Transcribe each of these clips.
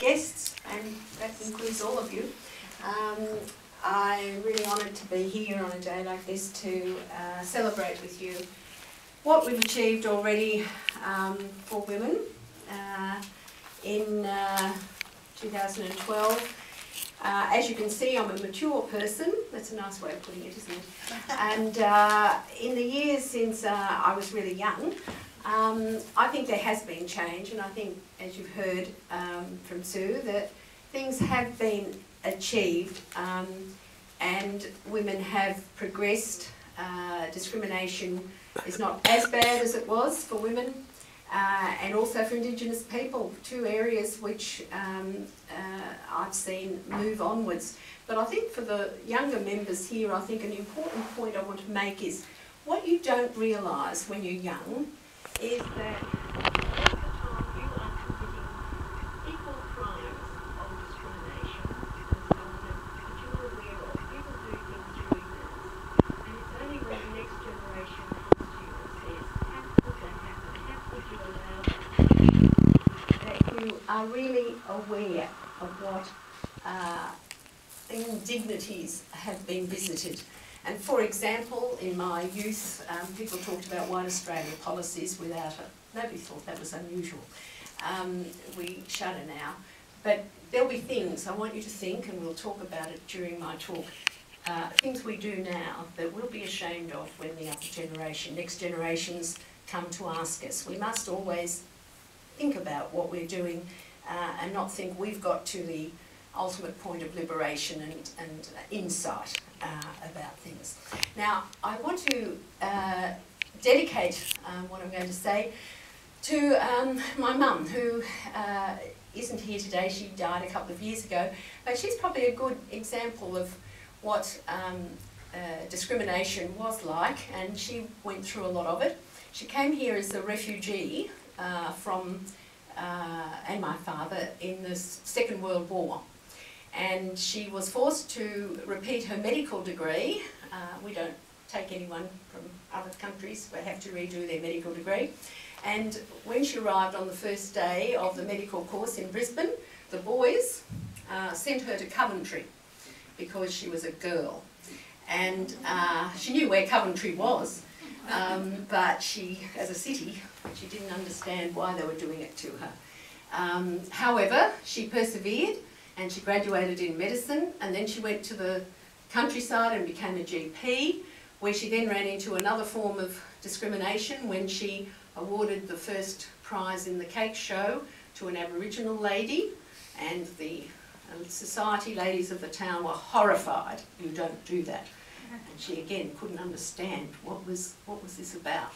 guests, and that includes all of you. I'm really honoured to be here on a day like this to celebrate with you what we've achieved already for women in 2012. As you can see, I'm a mature person. That's a nice way of putting it, isn't it? And in the years since I was really young, I think there has been change, and I think, as you've heard from Sue, that things have been achieved and women have progressed. Discrimination is not as bad as it was for women, and also for Indigenous people, two areas which I've seen move onwards. But I think for the younger members here, I think an important point I want to make is what you don't realise when you're young is that most of the time you are committing equal crimes of discrimination and so on that you're aware of. People do things through ignorance, and it's only when the next generation comes to you and says, how could that happen, how could you allow that, that you are really aware of what indignities have been visited. And for example, in my youth, people talked about white Australia policies without it. Nobody thought that was unusual. We shudder now. But there'll be things I want you to think, and we'll talk about it during my talk, things we do now that we'll be ashamed of when the other generation, next generations come to ask us. We must always think about what we're doing and not think we've got to the ultimate point of liberation and insight about things. Now, I want to dedicate what I'm going to say to my mum, who isn't here today. She died a couple of years ago, but she's probably a good example of what discrimination was like, and she went through a lot of it. She came here as a refugee from, and my father, in the Second World War. And she was forced to repeat her medical degree. We don't take anyone from other countries, they have to redo their medical degree. And when she arrived on the first day of the medical course in Brisbane, the boys sent her to Coventry because she was a girl. And she knew where Coventry was, but she, as a city, she didn't understand why they were doing it to her. However, she persevered, and she graduated in medicine, and then she went to the countryside and became a GP, where she then ran into another form of discrimination when she awarded the first prize in the cake show to an Aboriginal lady, and the society ladies of the town were horrified. You don't do that. And she again couldn't understand what was this about.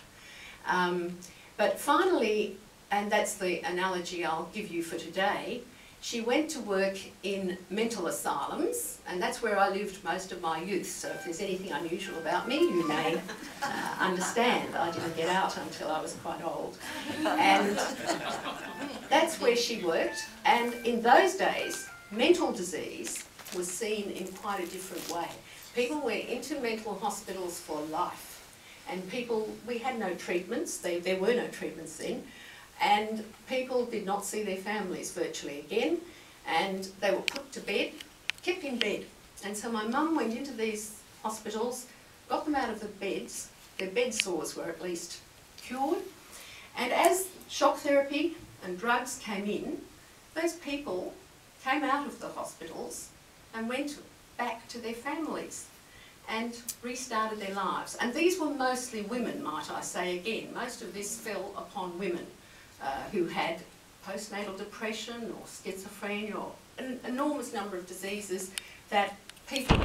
But finally, and that's the analogy I'll give you for today, she went to work in mental asylums, and that's where I lived most of my youth. So if there's anything unusual about me, you may understand. I didn't get out until I was quite old. And that's where she worked. And in those days, mental disease was seen in quite a different way. People were into mental hospitals for life. And people, we had no treatments. There were no treatments then. And people did not see their families virtually again, and they were put to bed, kept in bed. And so my mum went into these hospitals, got them out of the beds, their bed sores were at least cured, and as shock therapy and drugs came in, those people came out of the hospitals and went back to their families and restarted their lives. And these were mostly women, might I say again. Most of this fell upon women. Who had postnatal depression or schizophrenia or an enormous number of diseases that people...